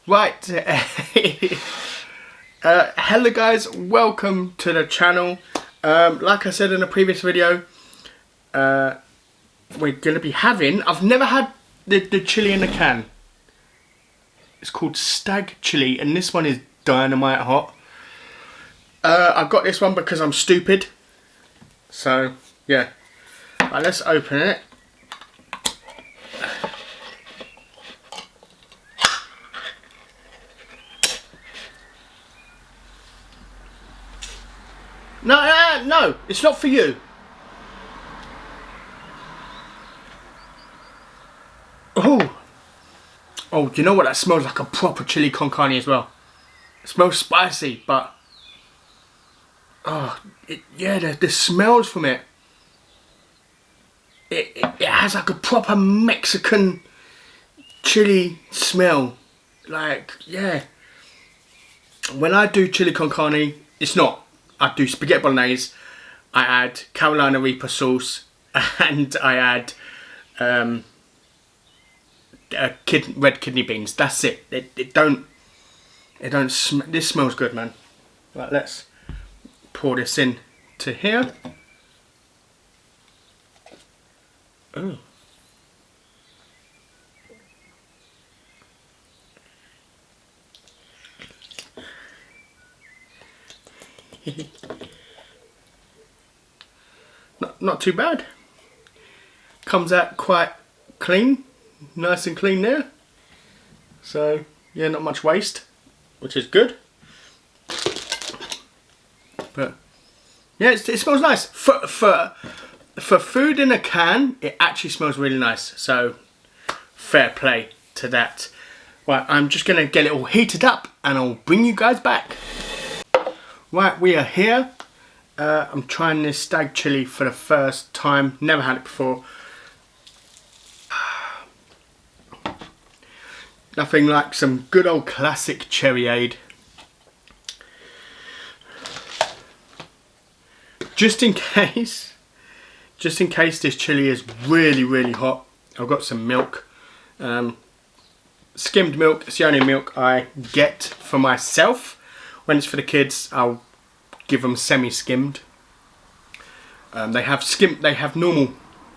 Right, hello guys, welcome to the channel. Like I said in a previous video, we're going to be having, I've never had the chili in a can. It's called Stag chili and this one is dynamite hot. I got this one because I'm stupid. So, yeah. Right, let's open it. No, it's not for you. Oh, you know what? That smells like a proper chili con carne as well. It smells spicy, but yeah, the smells from it. It has like a proper Mexican chili smell. Like, yeah. When I do chili con carne, it's not. I do spaghetti bolognese. I add Carolina Reaper sauce, and I add red kidney beans. That's it. It don't. This smells good, man. Right, let's pour this in to here. Oh. Not too bad. Comes out quite clean, nice and clean there. So yeah, not much waste, which is good. But yeah, it smells nice for food in a can. It actually smells really nice. So fair play to that. Right, I'm just gonna get it all heated up, and I'll bring you guys back. Right, we are here. I'm trying this stag chili for the first time. Never had it before. Nothing like some good old classic cherryade. Just in case this chili is really hot, I've got some milk. Skimmed milk. It's the only milk I get for myself. When it's for the kids, I'll give them semi-skimmed. They have normal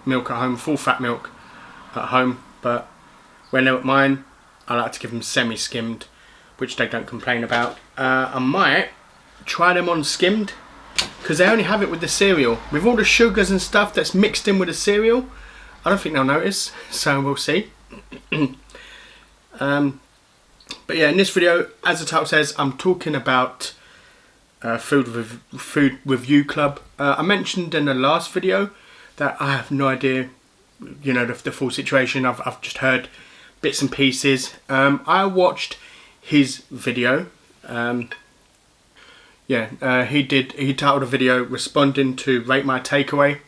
milk at home, full fat milk at home, but when they're at mine, I like to give them semi-skimmed, which they don't complain about. I might try them on skimmed, because they only have it with the cereal. With all the sugars and stuff that's mixed in with the cereal, I don't think they'll notice, so we'll see. But yeah, in this video, as the title says, I'm talking about food review club. I mentioned in the last video that I have no idea, you know, the full situation. I've just heard bits and pieces. I watched his video. He titled a video responding to Rate My Takeaway.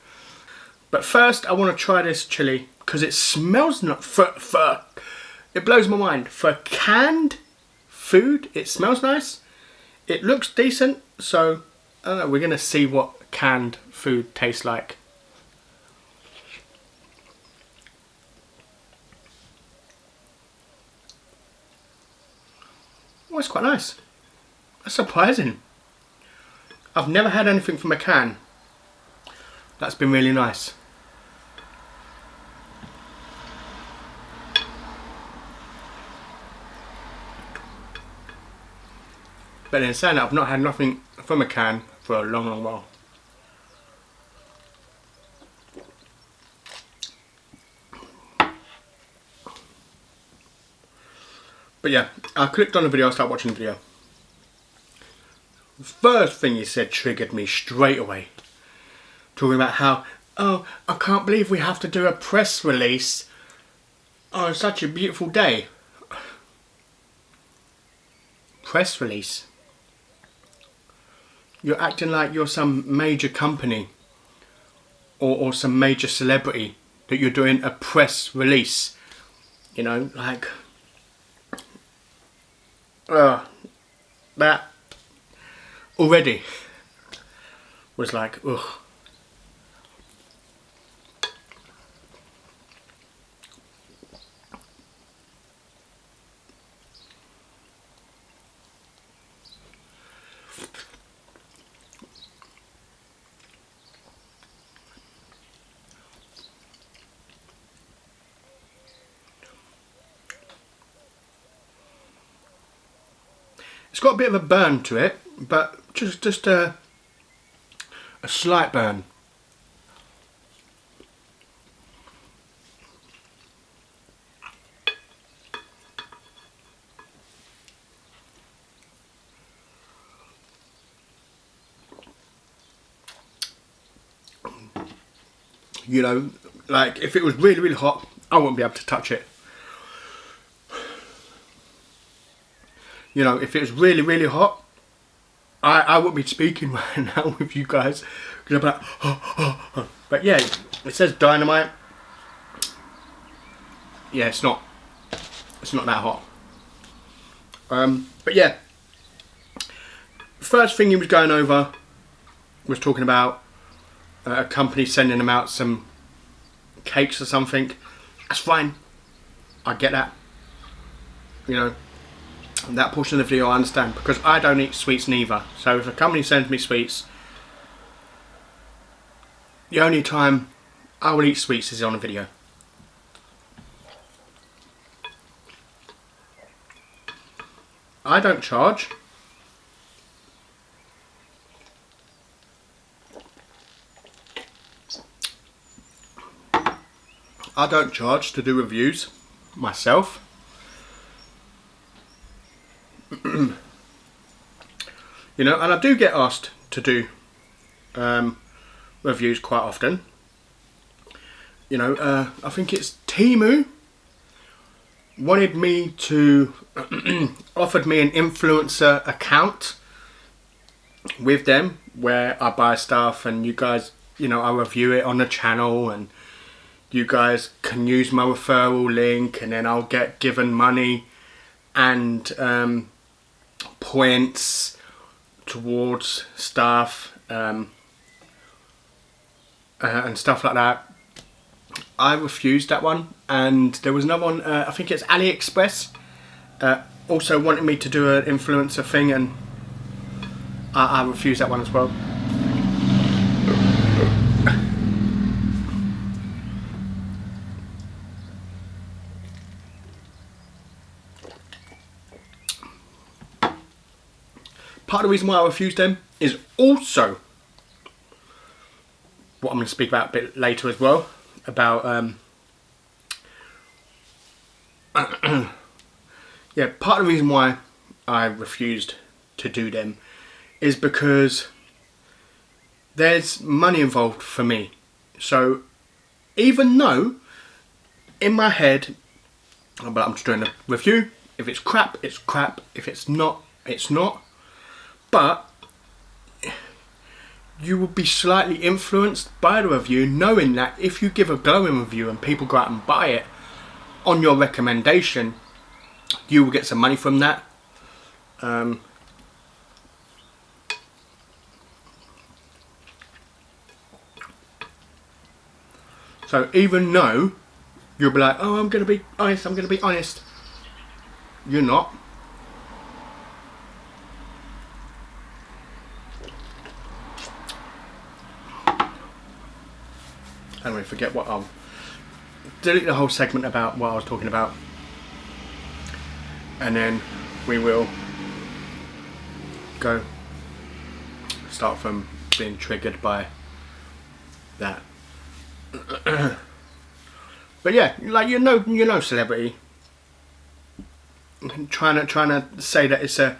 But first, I want to try this chili because it smells it blows my mind. For canned food, it smells nice. It looks decent, so I don't know, we're going to see what canned food tastes like. Oh, it's quite nice. That's surprising. I've never had anything from a can that's been really nice. But in saying that, I've not had nothing from a can for a long while. But yeah, I clicked on the video, I started watching the video. The first thing he said triggered me straight away. Talking about how, oh, I can't believe we have to do a press release on such a beautiful day. Press release? You're acting like you're some major company or some major celebrity that you're doing a press release. You know, like, that already was like, ugh. It's got a bit of a burn to it, but just a slight burn. You know, like if it was really, really hot, I wouldn't be able to touch it. You know, if it was really, really hot, I wouldn't be speaking right now with you guys. Because I'd be like, oh. But yeah, it says dynamite. Yeah, it's not that hot. But yeah, first thing he was going over was talking about a company sending them out some cakes or something. That's fine. I get that. You know, that portion of the video I understand, because I don't eat sweets neither. So if a company sends me sweets, the only time I will eat sweets is on a video. I don't charge. I don't charge to do reviews myself. You know, and I do get asked to do reviews quite often. You know, I think it's Temu wanted me to offered me an influencer account with them where I buy stuff and you guys, you know, I review it on the channel and you guys can use my referral link and then I'll get given money and points towards stuff and stuff like that. I refused that one, and there was another one, I think it's AliExpress, also wanted me to do an influencer thing, and I refused that one as well. Part of the reason why I refused them is also what I'm going to speak about a bit later as well, about yeah, part of the reason why I refused to do them is because there's money involved for me. So even though in my head, but I'm just doing a review, if it's crap, it's crap, if it's not, it's not. But you will be slightly influenced by the review, knowing that if you give a glowing review and people go out and buy it on your recommendation, you will get some money from that. So even though you'll be like, oh, I'm going to be honest, I'm going to be honest, you're not. Anyway, forget what I'll delete the whole segment about what I was talking about, and then we will go start from being triggered by that. But yeah, like you know, celebrity trying to say that it's a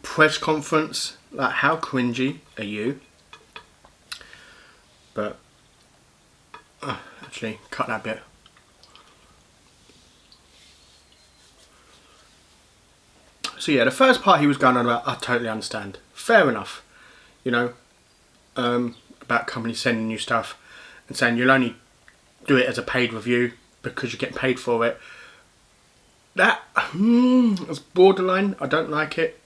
press conference. Like, how cringy are you? But actually, cut that bit. So yeah, the first part he was going on about, I totally understand. Fair enough. You know, about companies sending you stuff and saying you'll only do it as a paid review because you're getting paid for it. That is borderline. I don't like it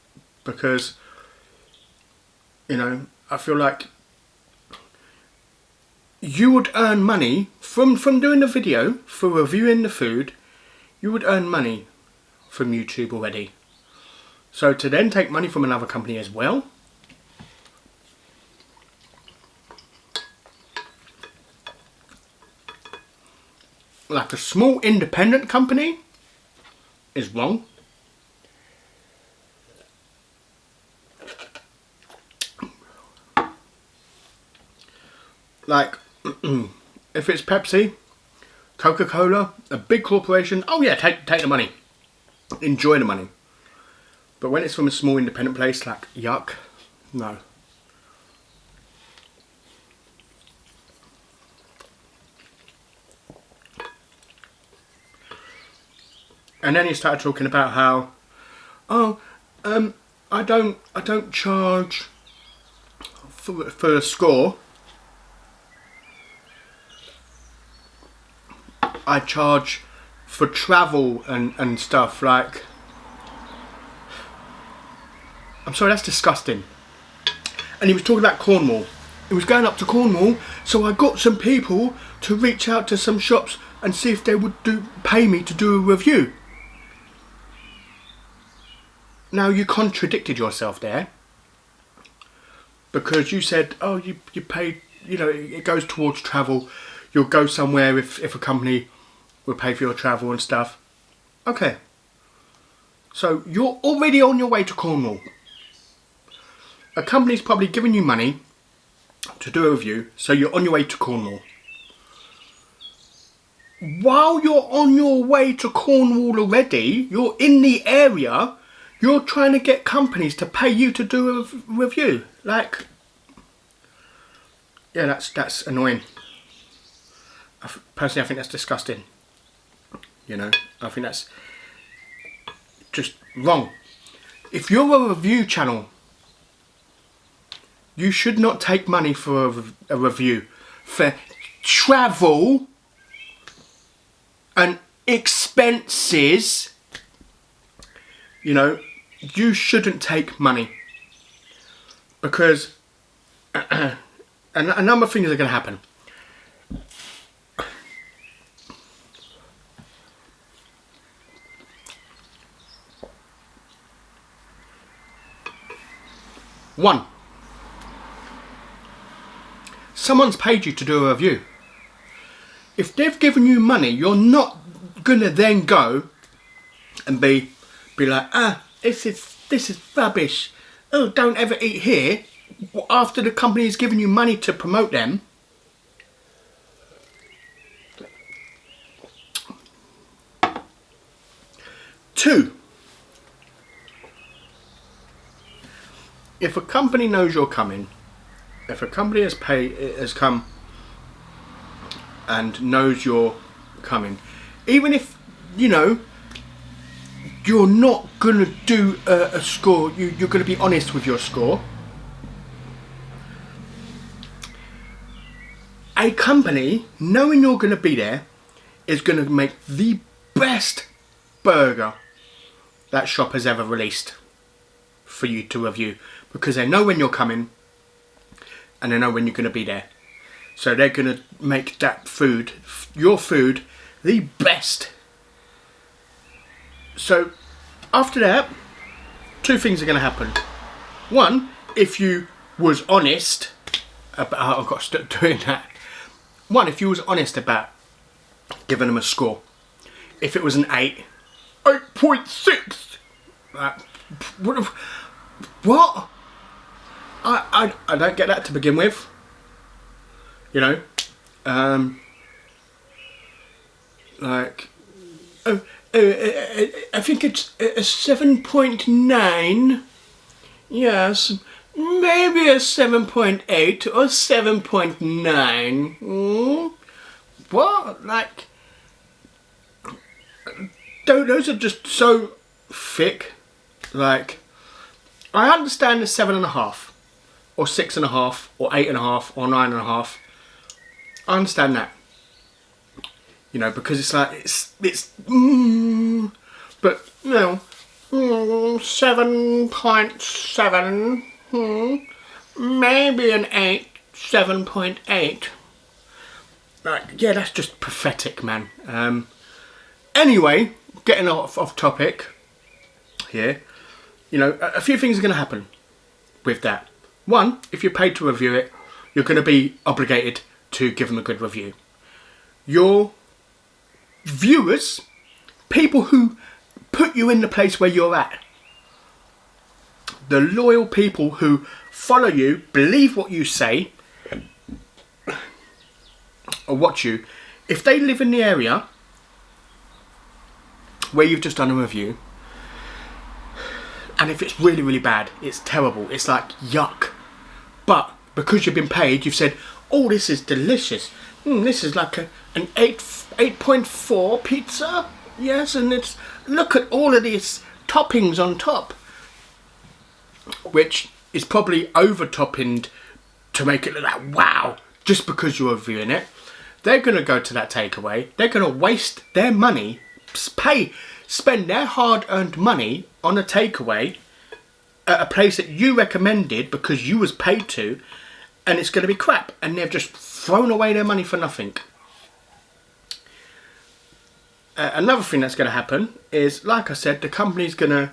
because, you know, I feel like you would earn money from doing the video, for reviewing the food. You would earn money from YouTube already. So to then take money from another company as well, like a small independent company, is wrong. Like, if it's Pepsi, Coca-Cola, a big corporation, oh yeah, take the money. Enjoy the money. But when it's from a small independent place, like, yuck, no. And then he started talking about how, oh, I don't charge for a score. I charge for travel and stuff. Like, I'm sorry, that's disgusting. And he was talking about Cornwall. He was going up to Cornwall, so I got some people to reach out to some shops and see if they would pay me to do a review. Now, you contradicted yourself there, because you said, oh, you paid, you know, it goes towards travel. You'll go somewhere if a company will pay for your travel and stuff. Okay. So you're already on your way to Cornwall. A company's probably giving you money to do a review, so you're on your way to Cornwall. While you're on your way to Cornwall already, you're in the area, you're trying to get companies to pay you to do a review. Like, yeah, that's annoying. Personally, I think that's disgusting. You know, I think that's just wrong. If you're a review channel, you should not take money for a review. For travel and expenses, you know, you shouldn't take money, because a number of things are going to happen. One, someone's paid you to do a review. If they've given you money, you're not going to then go and be like, this is rubbish. Oh, don't ever eat here. After the company has given you money to promote them. Two, if a company knows you're coming, if a company has come and knows you're coming, even if, you know, you're not going to do a score, you're going to be honest with your score. A company, knowing you're going to be there, is going to make the best burger that shop has ever released for you to review, because they know when you're coming and they know when you're going to be there. So they're going to make that food, your food, the best. So after that, two things are going to happen. One, if you was honest about, I've got to stop doing that. One, if you was honest about giving them a score. If it was an 8.6. What? I don't get that to begin with. You know, like, I think it's a 7.9. Yes, maybe a 7.8 or 7.9. What? Like, those are just so thick. Like, I understand the 7.5 or 6.5 or 8.5 or 9.5. I understand that, you know, because it's like but you know, 7.7, maybe an 8, 7.8. Like, yeah, that's just pathetic, man. Anyway, getting off topic here. You know, a few things are going to happen with that. One, if you're paid to review it, you're going to be obligated to give them a good review. Your viewers, people who put you in the place where you're at, the loyal people who follow you, believe what you say, or watch you, if they live in the area where you've just done a review, and if it's really, really bad, it's terrible, it's like yuck, but because you've been paid, you've said, oh, this is delicious, this is like an 8.4 pizza, yes, and it's, look at all of these toppings on top, which is probably over toppinged to make it look like wow, just because you're reviewing it. They're going to go to that takeaway, they're going to waste their money, spend their hard-earned money on a takeaway at a place that you recommended because you was paid to, and it's going to be crap, and they've just thrown away their money for nothing. Another thing that's going to happen is, like I said, the company's going to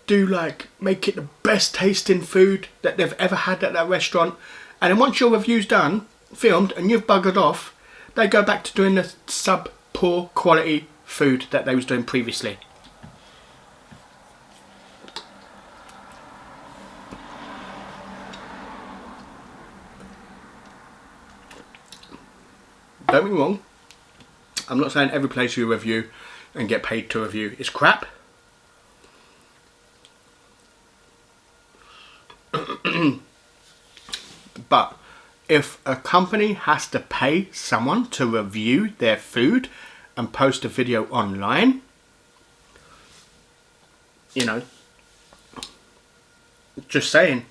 do like, make it the best tasting food that they've ever had at that restaurant, and then once your review's done, filmed, and you've buggered off, they go back to doing the sub-poor quality food that they was doing previously. Don't be wrong, I'm not saying every place you review and get paid to review is crap. But if a company has to pay someone to review their food and post a video online, you know, just saying.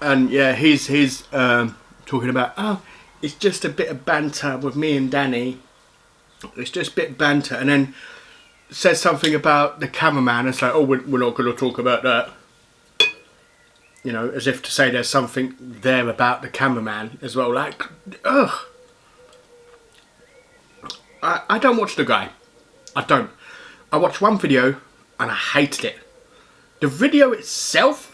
And yeah, he's talking about, oh, it's just a bit of banter with me and Danny. It's just a bit of banter, and then says something about the cameraman. It's like, oh, we're not going to talk about that. You know, as if to say there's something there about the cameraman as well. Like, ugh. I don't watch the guy. I don't. I watched one video and I hated it. The video itself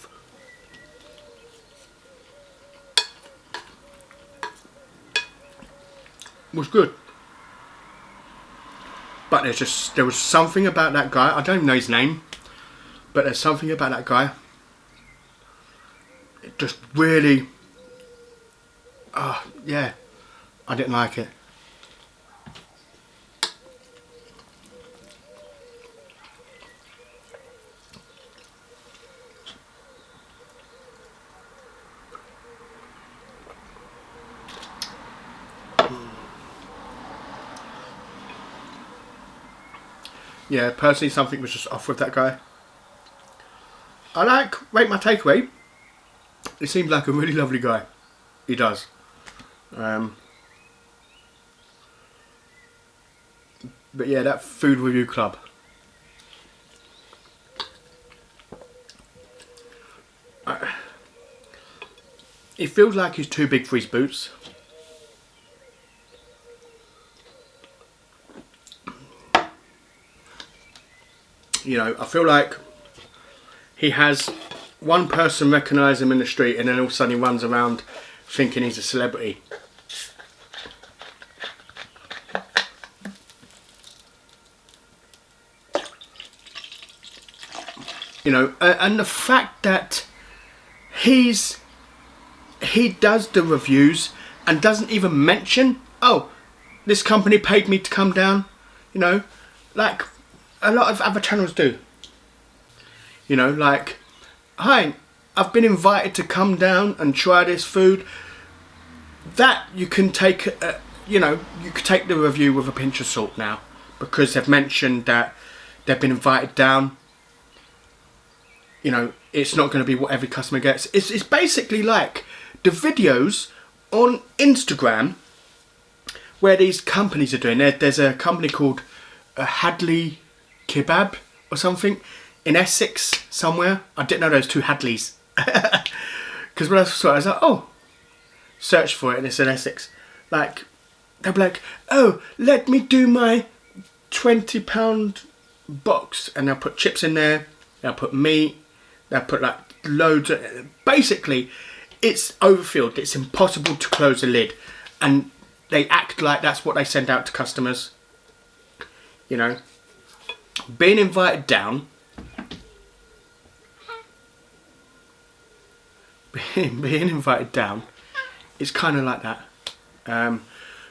was good, but there was something about that guy. I don't even know his name, but there's something about that guy. It just really, yeah, I didn't like it. Yeah, personally, something was just off with that guy. I like Rate My Takeaway. He seems like a really lovely guy. He does. But yeah, that food review club. It feels like he's too big for his boots. You know, I feel like he has one person recognise him in the street, and then all of a sudden he runs around thinking he's a celebrity. You know, and the fact that he does the reviews and doesn't even mention, oh, this company paid me to come down, you know, like a lot of other channels do. You know, like, hi, I've been invited to come down and try this food. That you can take, you know, you could take the review with a pinch of salt now, because they've mentioned that they've been invited down. You know, it's not going to be what every customer gets. It's basically like the videos on Instagram where these companies are doing. There's a company called Hadley Kebab or something in Essex somewhere. I didn't know there was two Hadleys. Because when I saw it, I was like, oh, search for it and it's in Essex. Like, they'll be like, oh, let me do my £20 box. And they'll put chips in there, they'll put meat, they'll put like loads of... Basically, it's overfilled. It's impossible to close the lid. And they act like that's what they send out to customers. You know. Being invited down... being invited down is kind of like that.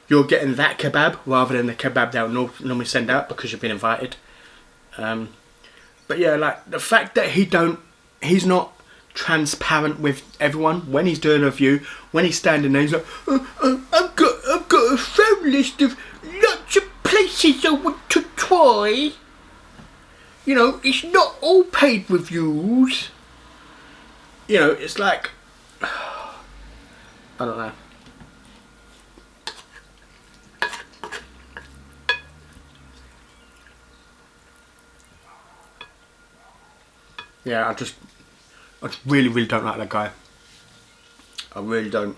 You're getting that kebab rather than the kebab they'll normally send out because you've been invited. But yeah, like the fact that he's not transparent with everyone when he's doing a review. When he's standing there, he's like, I've got a phone list of lots of places I want to try. You know, it's not all paid reviews. You know, it's like, I don't know. Yeah, I just really don't like that guy. I really don't.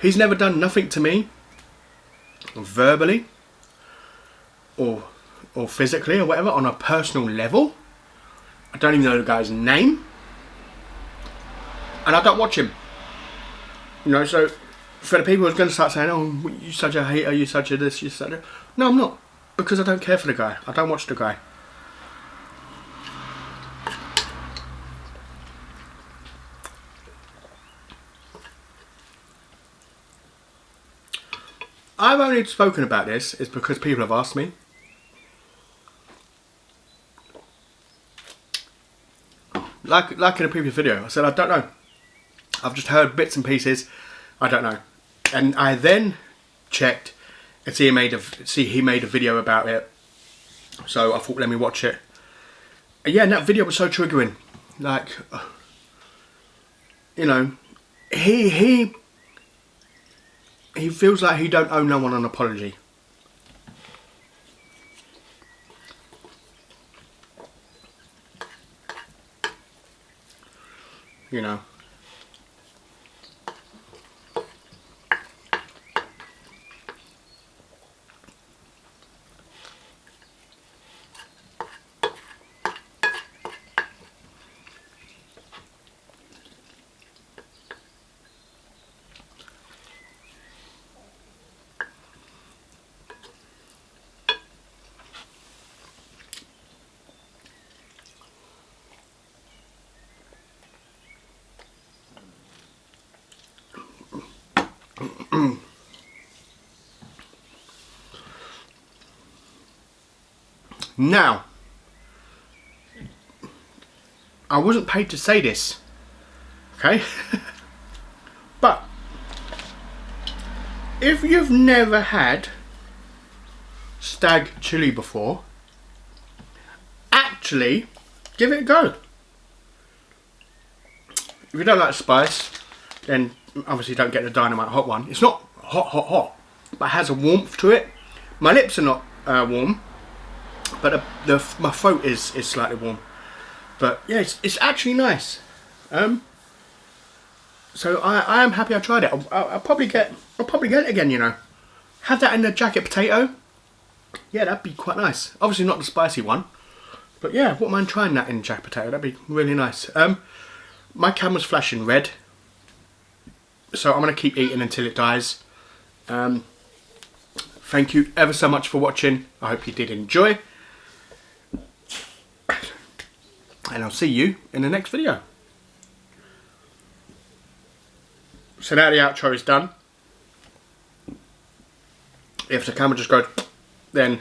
He's never done nothing to me, verbally, or physically, or whatever, on a personal level. I don't even know the guy's name. And I don't watch him. You know, so... For the people who's going to start saying, oh, you're such a hater, you're such a this, you're such a... No, I'm not. Because I don't care for the guy. I don't watch the guy. I've only spoken about this is because people have asked me. Like in a previous video, I said, I don't know. I've just heard bits and pieces. I don't know. And I then checked and see he made a video about it. So I thought, let me watch it. And yeah, and that video was so triggering. Like, you know, he feels like he don't owe no one an apology. You know. Now, I wasn't paid to say this, okay? But if you've never had stag chili before, actually give it a go. If you don't like spice, then obviously don't get the Dynamite hot one. It's not hot, but it has a warmth to it. My lips are not warm, but my throat is slightly warm. But yeah, it's actually nice. So I am happy I tried it. I'll probably get it again. You know, have that in the jacket potato. Yeah, that'd be quite nice. Obviously not the spicy one, but yeah, wouldn't mind trying that in jacket potato. That'd be really nice. My camera's flashing red, so I'm gonna keep eating until it dies. Thank you ever so much for watching. I hope you did enjoy. And I'll see you in the next video. So now the outro is done. If the camera just goes, then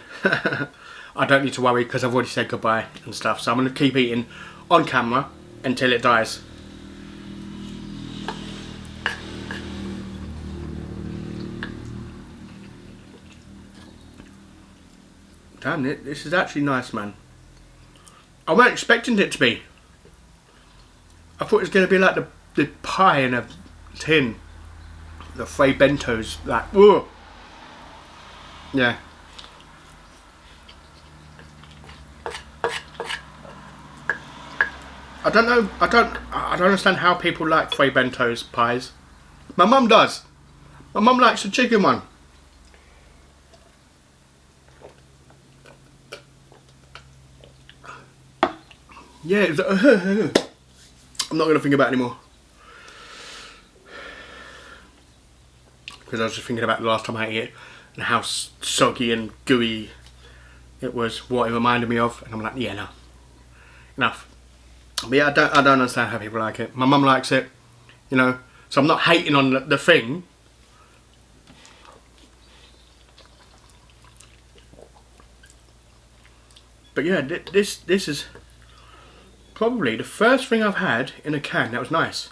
I don't need to worry because I've already said goodbye and stuff. So I'm going to keep eating on camera until it dies. Damn, this is actually nice, man. I wasn't expecting it to be. I thought it was going to be like the pie in a tin. The Frey bentos, like, whoa. Yeah. I don't know, I don't understand how people like Frey bentos pies. My mum does. My mum likes the chicken one. yeah, it was, I'm not going to think about it anymore. Because I was just thinking about the last time I ate it and how soggy and gooey it was, what it reminded me of, and I'm like, yeah, no, enough. But yeah, I don't understand how people like it. My mum likes it, you know, so I'm not hating on the thing. But yeah, this is probably the first thing I've had in a can that was nice.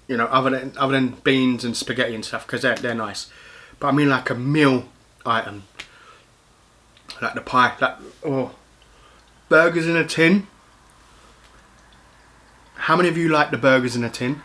You know, other than beans and spaghetti and stuff, because they're nice. But I mean like a meal item. Like the pie, like, oh, burgers in a tin. How many of you like the burgers in a tin?